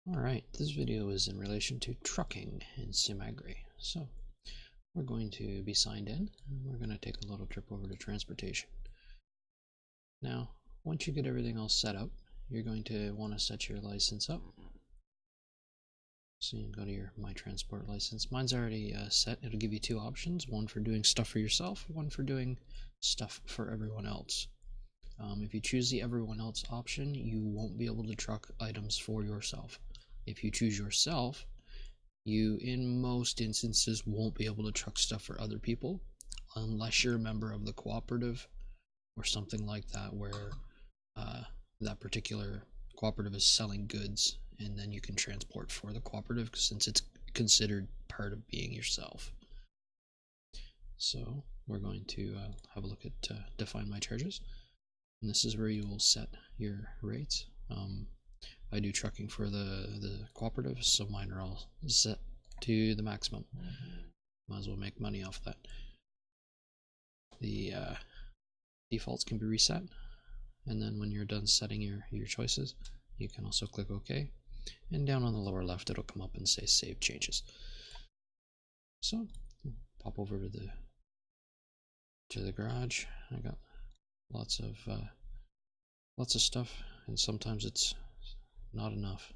Alright, this video is in relation to trucking in Simagri. So, we're going to be signed in, and we're going to take a little trip over to transportation. Now, once you get everything all set up, you're going to want to set your license up. So you can go to your My Transport license. Mine's already set. It'll give you two options, one for doing stuff for yourself, one for doing stuff for everyone else. If you choose the everyone else option, you won't be able to truck items for yourself. If you choose yourself, you in most instances won't be able to truck stuff for other people unless you're a member of the cooperative or something like that, where that particular cooperative is selling goods and then you can transport for the cooperative since it's considered part of being yourself. So we're going to have a look at define my charges, and this is where you will set your rates. I do trucking for the cooperative, so mine are all set to the maximum. Might as well make money off that. The defaults can be reset, and then when you're done setting your choices, you can also click OK, and down on the lower left it'll come up and say save changes. So pop over to the garage. I got lots of stuff, and sometimes it's not enough.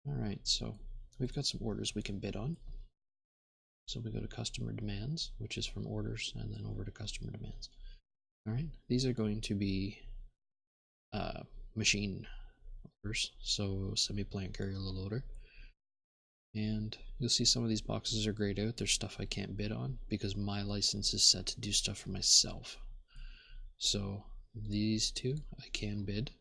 Alright, so we've got some orders we can bid on. So we go to customer demands, which is from orders, and then over to customer demands. Alright, these are going to be machine orders, so semi-plant carrier loader. And you'll see some of these boxes are grayed out. There's stuff I can't bid on because my license is set to do stuff for myself. So these two I can bid.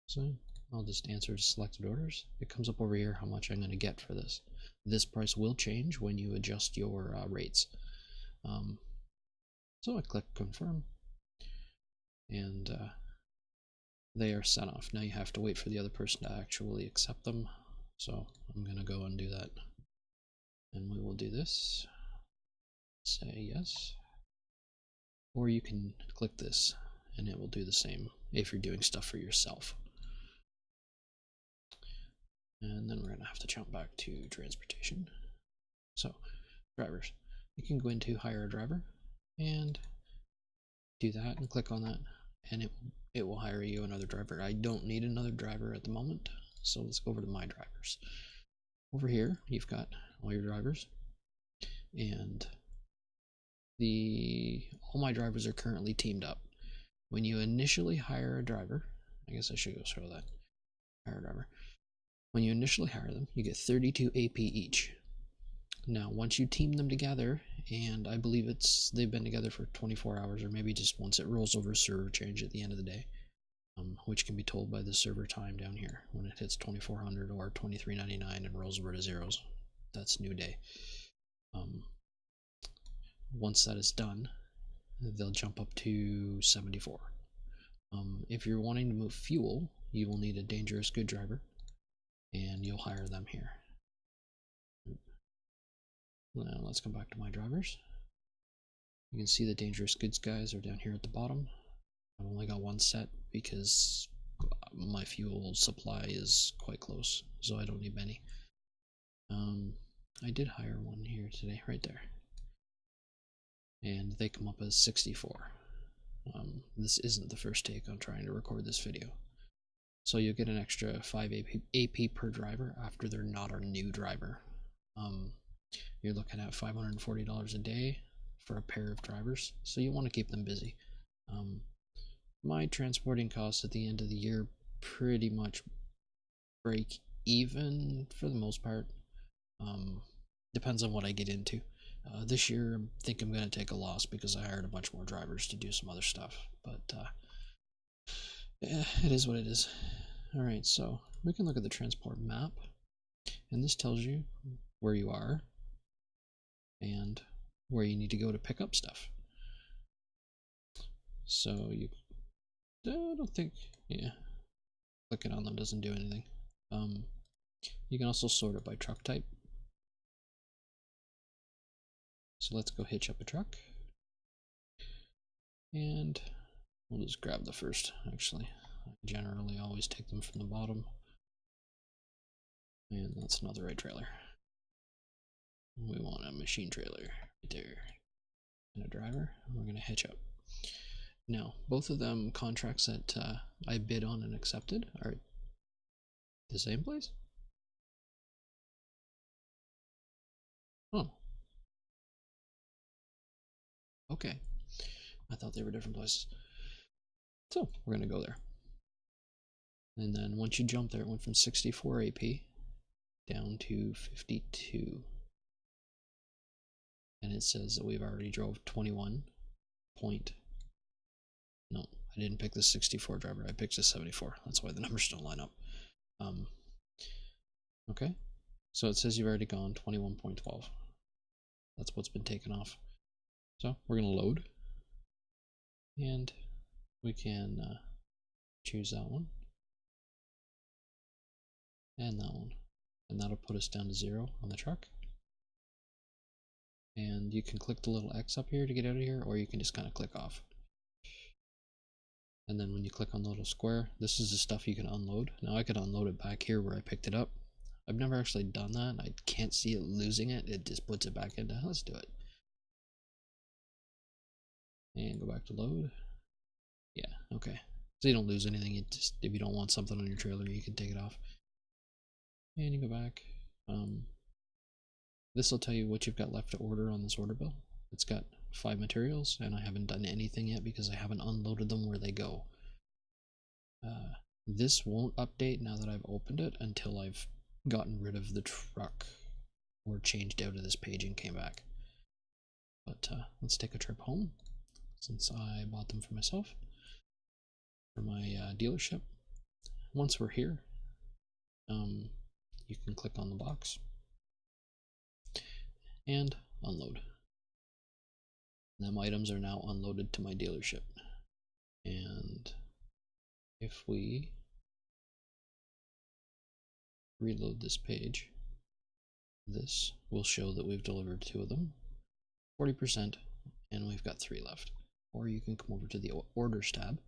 So I'll just answer to selected orders. It comes up over here how much I'm going to get for this. This price will change when you adjust your rates. So I click confirm, and they are sent off. Now you have to wait for the other person to actually accept them. So I'm going to go and do that. And we will do this. Say yes. Or you can click this and it will do the same if you're doing stuff for yourself. And then we're going to have to jump back to transportation. So, drivers. You can go into hire a driver and do that and click on that, and it will hire you another driver. I don't need another driver at the moment, so let's go over to my drivers. Over here, you've got all your drivers, and all my drivers are currently teamed up. When you initially hire a driver, I guess I should go show that. Hire a driver. When you initially hire them, you get 32 AP each. Now, once you team them together, and I believe they've been together for 24 hours, or maybe just once, it rolls over a server change at the end of the day, which can be told by the server time down here. When it hits 2400 or 2399 and rolls over to zeros, that's new day. Once that is done, they'll jump up to 74. If you're wanting to move fuel, you will need a dangerous good driver, and you'll hire them here. Now let's come back to my drivers. You can see the dangerous goods guys are down here at the bottom. I've only got one set because my fuel supply is quite close, so I don't need many. I did hire one here today, right there, and they come up as 64. This isn't the first take on trying to record this video, so you'll get an extra 5 AP per driver after they're not our new driver. You're looking at $540 a day for a pair of drivers, so you want to keep them busy. My transporting costs at the end of the year pretty much break even for the most part. Depends on what I get into. This year I think I'm going to take a loss because I hired a bunch more drivers to do some other stuff, but yeah, it is what it is. Alright, so we can look at the transport map, and this tells you where you are and where you need to go to pick up stuff. So I don't think, yeah, clicking on them doesn't do anything. You can also sort it by truck type. So let's go hitch up a truck, and we'll just grab the first. Actually, I generally always take them from the bottom. And that's not the right trailer. We want a machine trailer right there. And a driver. We're going to hitch up. Now, both of them contracts that I bid on and accepted are the same place? Oh. Okay. I thought they were different places. So, we're going to go there. And then once you jump there, it went from 64 AP down to 52. And it says that we've already drove 21 point. No, I didn't pick the 64 driver. I picked the 74. That's why the numbers don't line up. Okay. So it says you've already gone 21.12. That's what's been taken off. So we're going to load. And we can choose that one. And that one. And that'll put us down to 0 on the truck. And you can click the little X up here to get out of here, or you can just kind of click off. And then when you click on the little square, this is the stuff you can unload. Now I could unload it back here where I picked it up. I've never actually done that. I can't see it losing it. It just puts it back into. Let's do it. And go back to load. Yeah, okay. So you don't lose anything. You just, if you don't want something on your trailer, you can take it off. And you go back. This will tell you what you've got left to order on this order bill. It's got 5 materials, and I haven't done anything yet because I haven't unloaded them where they go. This won't update now that I've opened it until I've gotten rid of the truck or changed out of this page and came back. But let's take a trip home since I bought them for myself for my dealership. Once we're here, you can click on the box and unload. Them items are now unloaded to my dealership. And if we reload this page, this will show that we've delivered 2 of them, 40%, and we've got 3 left. Or you can come over to the orders tab,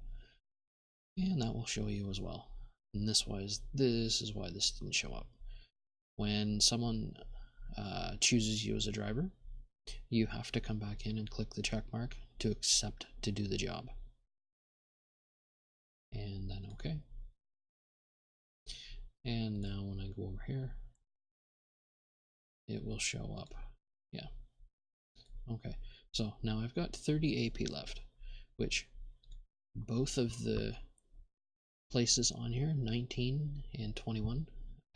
and that will show you as well. And this is why this didn't show up. When someone chooses you as a driver, you have to come back in and click the check mark to accept to do the job. And then okay. And now when I go over here, it will show up. Yeah. Okay. So now I've got 30 AP left, which both of the places on here, 19 and 21,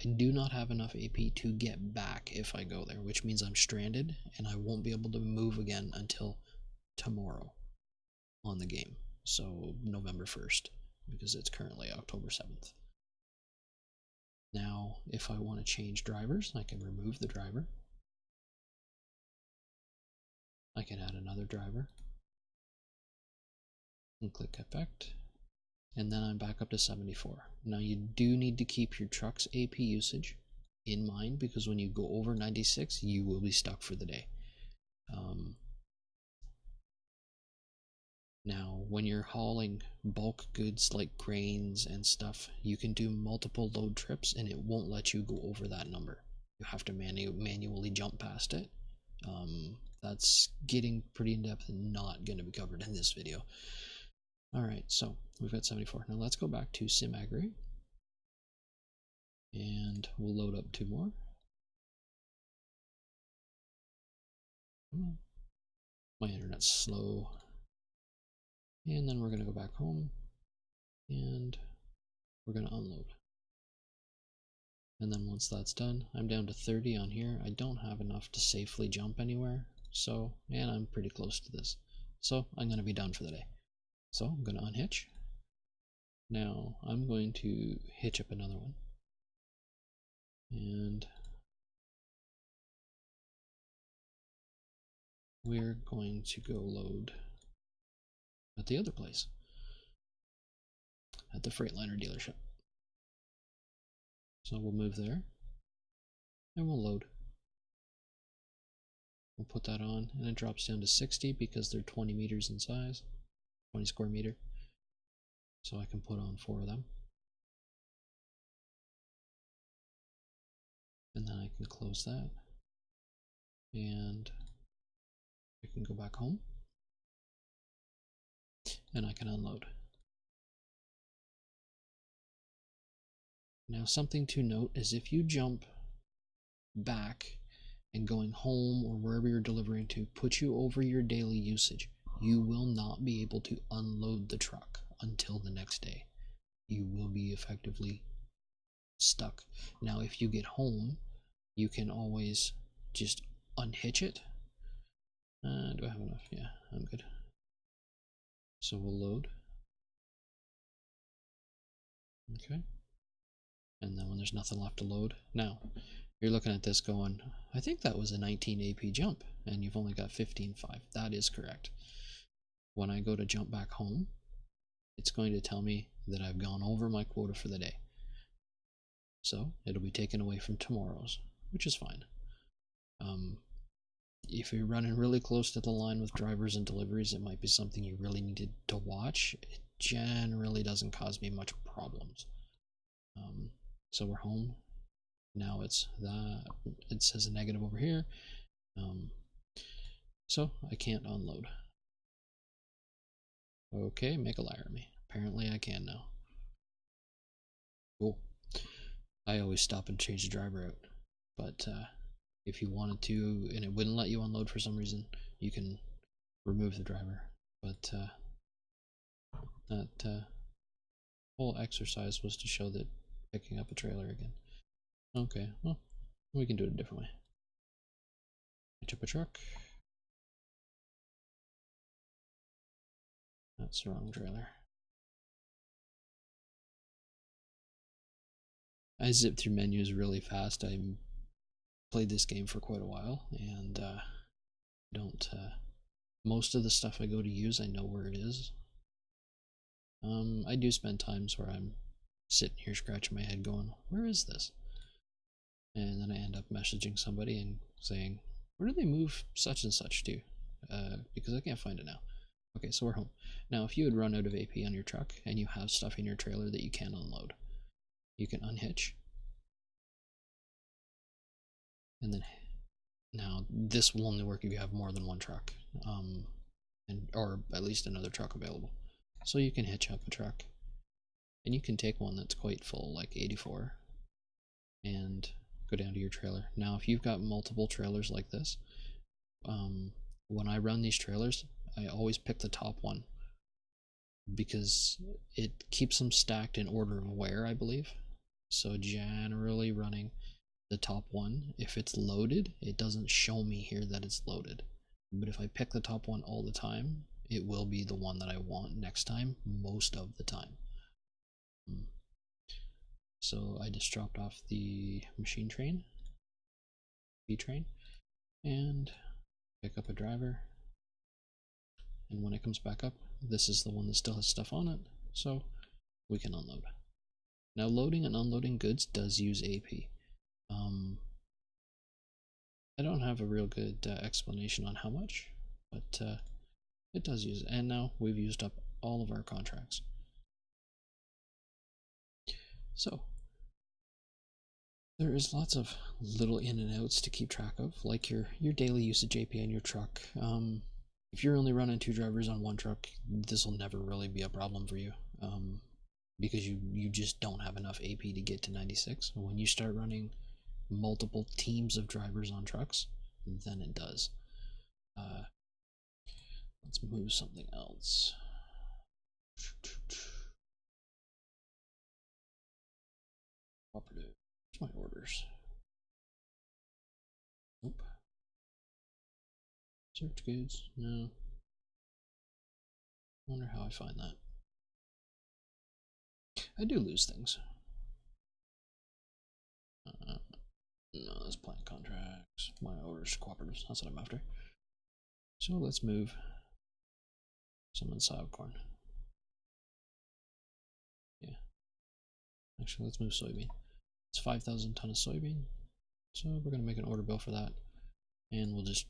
I do not have enough AP to get back if I go there, which means I'm stranded and I won't be able to move again until tomorrow on the game. So November 1st, because it's currently October 7th. Now, if I want to change drivers, I can remove the driver. I can add another driver and click effect. And then I'm back up to 74. Now you do need to keep your truck's AP usage in mind because when you go over 96, you will be stuck for the day. Now, when you're hauling bulk goods like grains and stuff, you can do multiple load trips and it won't let you go over that number. You have to manually jump past it. That's getting pretty in-depth and not going to be covered in this video. Alright, so we've got 74. Now let's go back to Simagri. And we'll load up 2 more. My internet's slow. And then we're going to go back home. And we're going to unload. And then once that's done, I'm down to 30 on here. I don't have enough to safely jump anywhere. So, and I'm pretty close to this. So I'm going to be done for the day. So I'm going to unhitch. Now I'm going to hitch up another one. And we're going to go load at the other place, at the Freightliner dealership. So we'll move there and we'll load. We'll put that on and it drops down to 60 because they're 20 meters in size, 20 square meter. So I can put on 4 of them. I can close that, and I can go back home, and I can unload. Now, something to note is if you jump back and going home or wherever you're delivering to put you over your daily usage, you will not be able to unload the truck until the next day. You will be effectively stuck. Now, if you get home, you can always just unhitch it. Do I have enough? Yeah, I'm good. So we'll load. Okay. And then when there's nothing left to load, now you're looking at this going, I think that was a 19 AP jump, and you've only got 15.5. That is correct. When I go to jump back home, it's going to tell me that I've gone over my quota for the day. So it'll be taken away from tomorrow's, which is fine. If you're running really close to the line with drivers and deliveries, it might be something you really needed to watch. It generally doesn't cause me much problems. So we're home. Now it's that, it says a negative over here. So I can't unload. Okay, make a liar of me. Apparently I can now. Cool. I always stop and change the driver out. But if you wanted to and it wouldn't let you unload for some reason, you can remove the driver. But that whole exercise was to show that picking up a trailer again. Okay, well, we can do it a different way. Hitch up a truck. That's the wrong trailer. I zip through menus really fast. I played this game for quite a while, and don't most of the stuff I go to use, I know where it is. I do spend times where I'm sitting here scratching my head going, where is this? And then I end up messaging somebody and saying, where do they move such and such to? Because I can't find it now. Okay, so we're home. Now, if you had run out of AP on your truck and you have stuff in your trailer that you can't unload, you can unhitch. And then, now this will only work if you have more than one truck, or at least another truck available. So you can hitch up a truck, and you can take one that's quite full, like 84, and go down to your trailer. Now, if you've got multiple trailers like this, when I run these trailers, I always pick the top one because it keeps them stacked in order of wear, I believe. So generally running the top one, if it's loaded, it doesn't show me here that it's loaded. But if I pick the top one all the time, it will be the one that I want next time, most of the time. So I just dropped off the machine train, B-train, and pick up a driver. And when it comes back up, this is the one that still has stuff on it, so we can unload. Now, loading and unloading goods does use AP. I don't have a real good explanation on how much, but it does use it. And now we've used up all of our contracts. So there is lots of little in and outs to keep track of, like your daily usage AP on your truck. If you're only running 2 drivers on one truck, this will never really be a problem for you, because you just don't have enough AP to get to 96. When you start running multiple teams of drivers on trucks, then it does. Let's move something else. Cooperative. Where's my orders? Nope. Search goods. No. Wonder how I find that. I do lose things. No, that's plant contracts. My orders, cooperatives. That's what I'm after. So let's move some inside corn. Yeah. Actually, let's move soybean. It's 5,000 ton of soybean. So we're going to make an order bill for that. And we'll just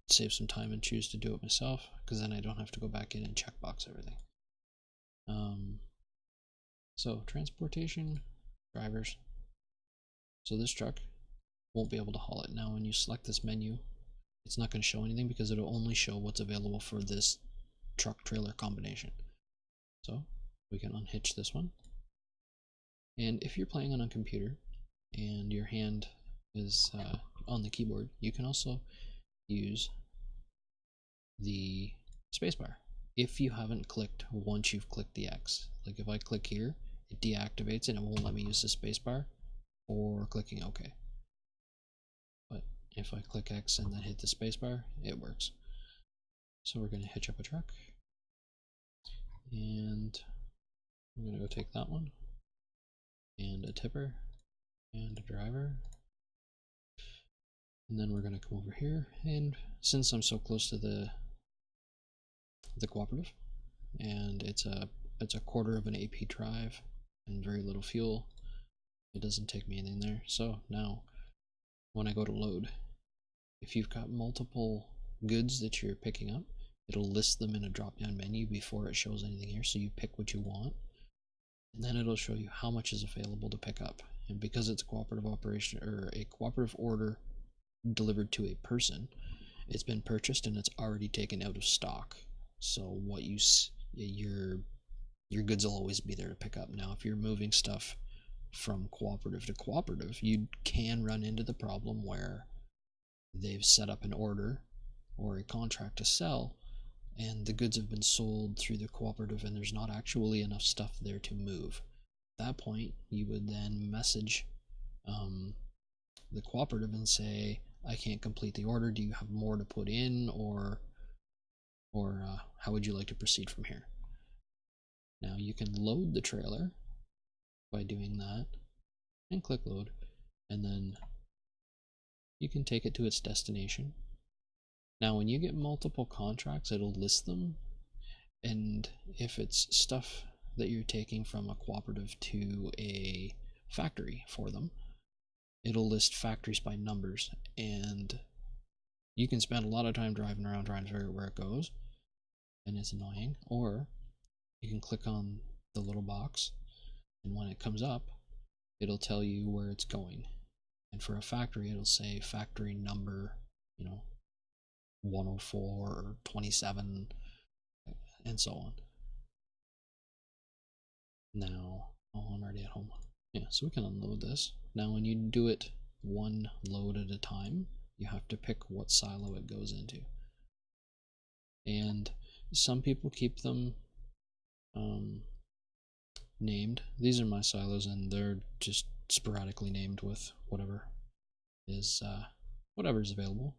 save some time and choose to do it myself, because then I don't have to go back in and checkbox everything. So transportation, drivers. So this truck won't be able to haul it. Now when you select this menu, it's not going to show anything because it'll only show what's available for this truck trailer combination. So we can unhitch this one. And if you're playing on a computer and your hand is on the keyboard, you can also use the spacebar if you haven't clicked once you've clicked the X. Like if I click here, it deactivates and it won't let me use the spacebar or clicking OK. But if I click X and then hit the spacebar, it works. So we're going to hitch up a truck, and I'm going to go take that one, and a tipper, and a driver, and then we're going to come over here, and since I'm so close to the cooperative, and it's a quarter of an AP drive and very little fuel, it doesn't take me anything there. So now when I go to load, if you've got multiple goods that you're picking up, it'll list them in a drop down menu before it shows anything here, so you pick what you want, and then it'll show you how much is available to pick up. And because it's a cooperative operation or a cooperative order delivered to a person, it's been purchased and it's already taken out of stock, so what your goods will always be there to pick up. Now if you're moving stuff from cooperative to cooperative, you can run into the problem where they've set up an order or a contract to sell, and the goods have been sold through the cooperative and there's not actually enough stuff there to move. At that point, you would then message the cooperative and say, I can't complete the order, do you have more to put in, or how would you like to proceed from here? Now you can load the trailer by doing that and click load, and then you can take it to its destination. Now when you get multiple contracts, it'll list them, and if it's stuff that you're taking from a cooperative to a factory for them, it'll list factories by numbers, and you can spend a lot of time driving around trying to figure out where it goes, and it's annoying. Or you can click on the little box, and when it comes up, it'll tell you where it's going. And for a factory, it'll say factory number, 104 or 27, and so on. Now, I'm already at home. Yeah, so we can unload this. Now when you do it one load at a time, you have to pick what silo it goes into. And some people keep them named. These are my silos, and they're just sporadically named with whatever is available.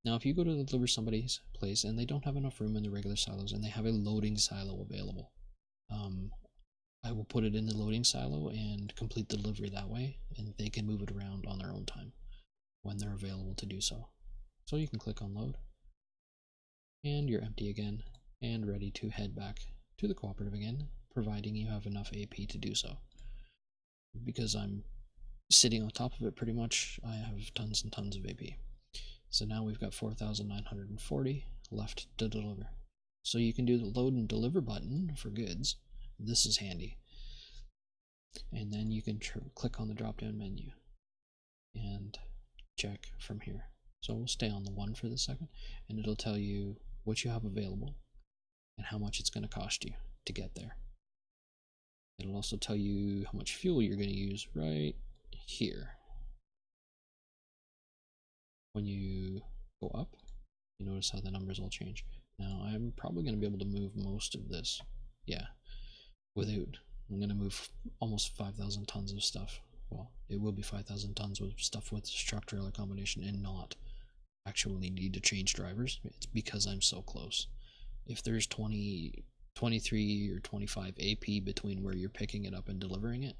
Now if you go to deliver somebody's place and they don't have enough room in the regular silos and they have a loading silo available, I will put it in the loading silo and complete the delivery that way, and they can move it around on their own time when they're available to do so. So you can click on load, and you're empty again and ready to head back to the cooperative again, providing you have enough AP to do so. Because I'm sitting on top of it pretty much, I have tons and tons of AP. So now we've got 4,940 left to deliver. So you can do the load and deliver button for goods. This is handy. And then you can click on the drop down menu and check from here. So we'll stay on the one for this second, and it'll tell you what you have available and how much it's going to cost you to get there. It'll also tell you how much fuel you're going to use right here. When you go up, you notice how the numbers all change. Now I'm probably going to be able to move most of this. Yeah, I'm going to move almost 5,000 tons of stuff. Well, it will be 5,000 tons of stuff with this truck trailer combination and not actually need to change drivers. It's because I'm so close. If there's 23 or 25 AP between where you're picking it up and delivering it,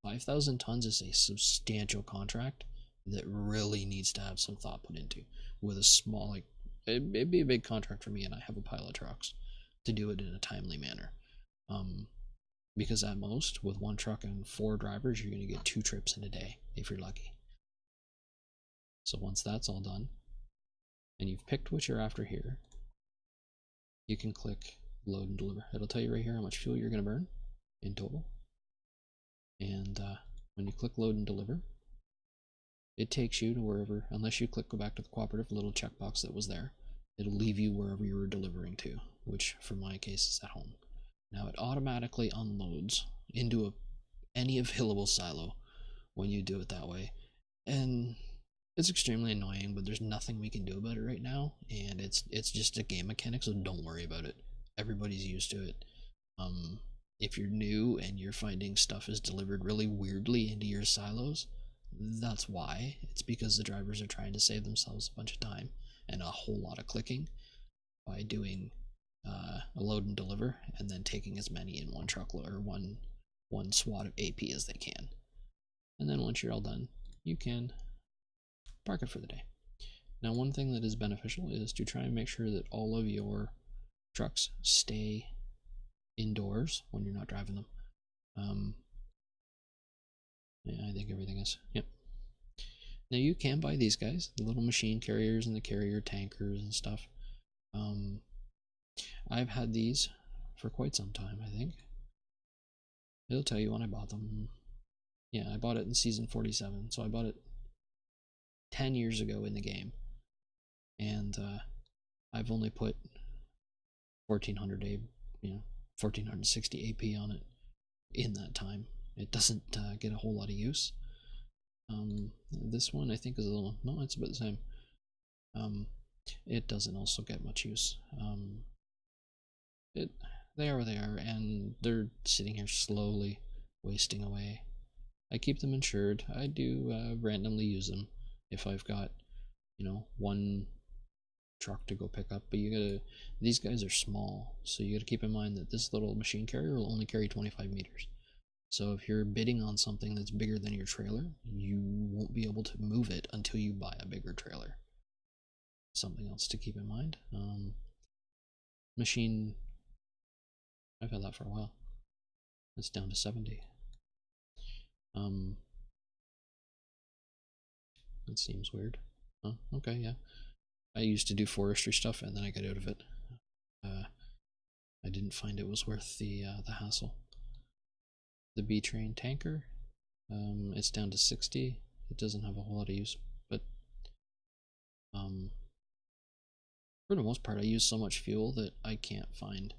5,000 tons is a substantial contract that really needs to have some thought put into. With a small, it'd be a big contract for me, and I have a pile of trucks to do it in a timely manner. Because at most, with one truck and 4 drivers, you're going to get 2 trips in a day if you're lucky. So once that's all done, and you've picked what you're after here, you can click load and deliver. It'll tell you right here how much fuel you're going to burn in total. And when you click load and deliver, it takes you to wherever, unless you click go back to the cooperative little checkbox that was there, it'll leave you wherever you were delivering to, which for my case is at home. Now it automatically unloads into any available silo when you do it that way, and it's extremely annoying, but there's nothing we can do about it right now, and it's just a game mechanic, so don't worry about it. Everybody's used to it. If you're new and you're finding stuff is delivered really weirdly into your silos, that's why. It's because the drivers are trying to save themselves a bunch of time and a whole lot of clicking by doing a load and deliver, and then taking as many in one truckload or one swat of AP as they can. And then once you're all done, you can park it for the day. Now, one thing that is beneficial is to try and make sure that all of your trucks stay indoors when you're not driving them. Yeah, I think everything is. Yep. Now you can buy these guys, the little machine carriers and the carrier tankers and stuff. I've had these for quite some time, I think. It'll tell you when I bought them. Yeah, I bought it in season 47, so I bought it 10 years ago in the game. And I've only put 1400 1460 AP on it in that time. It doesn't get a whole lot of use. This one I think is a little, no, it's about the same. It doesn't also get much use. They are where they are, and they're sitting here slowly wasting away. I keep them insured. I do randomly use them if I've got, one truck to go pick up. But these guys are small, so you gotta keep in mind that this little machine carrier will only carry 25 meters. So if you're bidding on something that's bigger than your trailer, you won't be able to move it until you buy a bigger trailer. Something else to keep in mind. Machine, I've had that for a while. It's down to 70. That seems weird. Oh, okay, yeah. I used to do forestry stuff and then I got out of it. I didn't find it was worth the hassle. The B-Train tanker, it's down to 60. It doesn't have a whole lot of use, but for the most part I use so much fuel that I can't find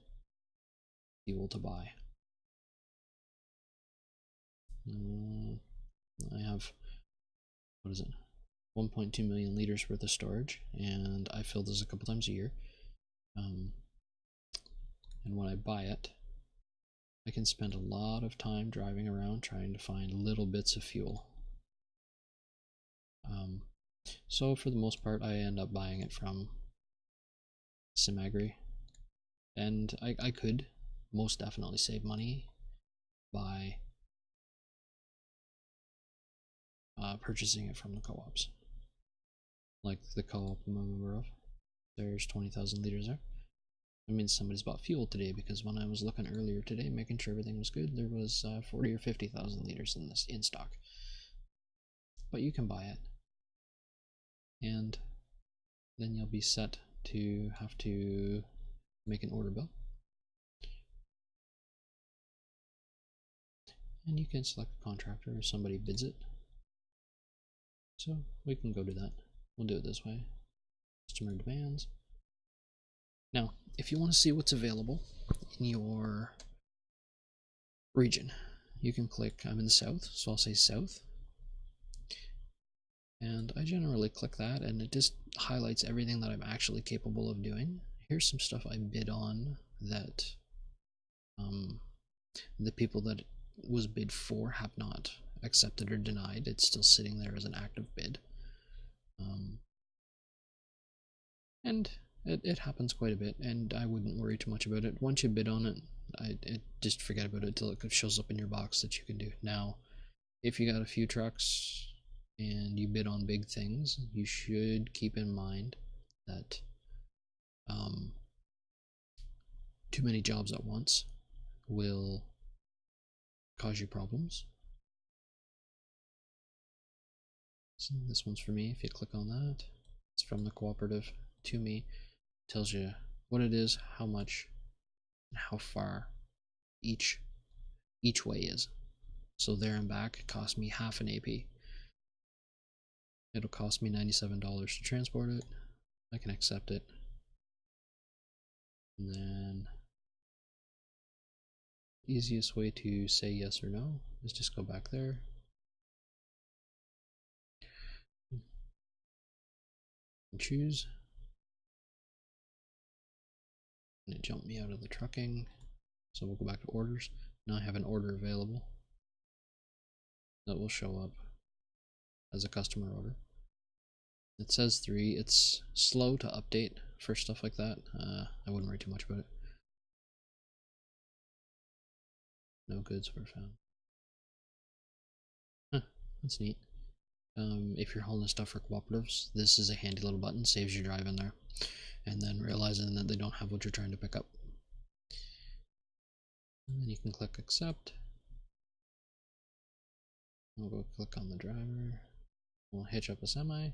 fuel to buy. I have, what is it, 1.2 million liters worth of storage, and I fill this a couple times a year. And when I buy it, I can spend a lot of time driving around trying to find little bits of fuel. So for the most part, I end up buying it from Simagri, and I could most definitely save money by purchasing it from the co-ops, like the co-op I'm a member of. There's 20,000 liters there. I mean, somebody's bought fuel today, because when I was looking earlier today, making sure everything was good, there was 40 or 50,000 liters in stock. But you can buy it, and then you'll be set to have to make an order bill, and you can select a contractor if somebody bids it. So we can go do that. We'll do it this way. Customer demands. Now, if you want to see what's available in your region, you can click, I'm in the south, so I'll say south. And I generally click that, and it just highlights everything that I'm actually capable of doing. Here's some stuff I bid on that the people that was bid for have not accepted or denied. It's still sitting there as an active bid. And it happens quite a bit, and I wouldn't worry too much about it. Once you bid on it, I just forget about it till it shows up in your box that you can do. Now, if you got a few trucks and you bid on big things, you should keep in mind that too many jobs at once will cause you problems. So this one's for me. If you click on that, it's from the cooperative to me. It tells you what it is, how much, and how far each way is. So there and back cost me half an AP. It'll cost me $97 to transport it. I can accept it. And then easiest way to say yes or no is just go back there. And choose. And it jumped me out of the trucking. So we'll go back to orders. Now I have an order available that will show up as a customer order. It says 3. It's slow to update for stuff like that. I wouldn't worry too much about it. No goods were found. Huh, that's neat. If you're hauling stuff for cooperatives, this is a handy little button, saves you driving there and then realizing that they don't have what you're trying to pick up. And then you can click accept. We'll go click on the driver. We'll hitch up a semi.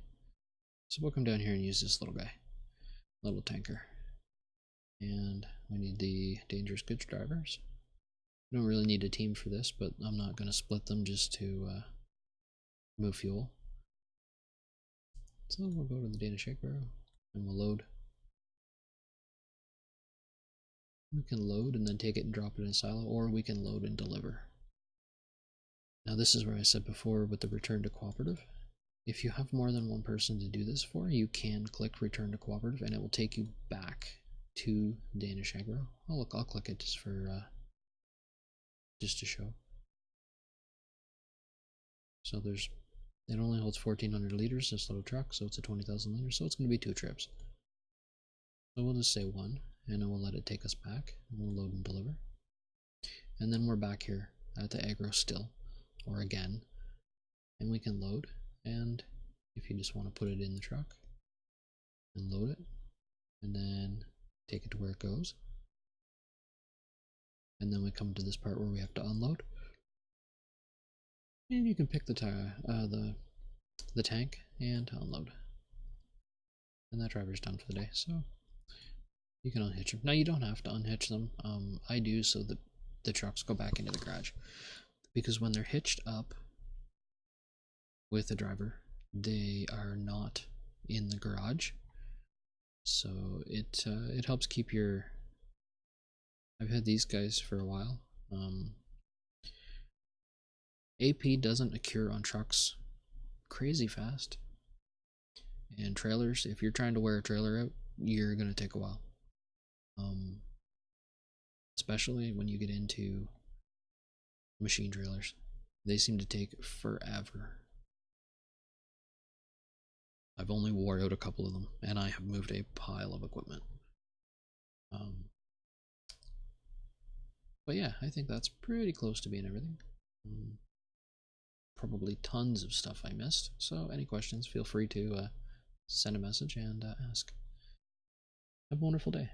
So we'll come down here and use this little guy, little tanker. And we need the dangerous goods drivers. We don't really need a team for this, but I'm not going to split them just to move fuel. So we'll go to the data shake barrel and we'll load. We can load and then take it and drop it in a silo, or we can load and deliver. Now this is where I said before with the return to cooperative. If you have more than one person to do this for, you can click return to cooperative and it will take you back to Danish Agro. Oh look, I'll click it just for just to show. So it only holds 1,400 liters, this little truck, so it's a 20,000 liters, so it's going to be 2 trips. So we'll just say 1, and then we'll let it take us back, and we'll load and deliver. And then we're back here at the agro still, or again, and we can load, and if you just want to put it in the truck, and load it, and then take it to where it goes. And then we come to this part where we have to unload. And you can pick the tank and unload. And that driver's done for the day, so you can unhitch them. Now you don't have to unhitch them. I do so that the trucks go back into the garage. Because when they're hitched up with the driver, they are not in the garage. So it helps keep your... I've had these guys for a while. AP doesn't occur on trucks crazy fast. And trailers, if you're trying to wear a trailer out, you're going to take a while. Especially when you get into machine trailers. They seem to take forever. I've only wore out a couple of them, and I have moved a pile of equipment. But yeah, I think that's pretty close to being everything. Probably tons of stuff I missed, so any questions, feel free to send a message and ask. Have a wonderful day.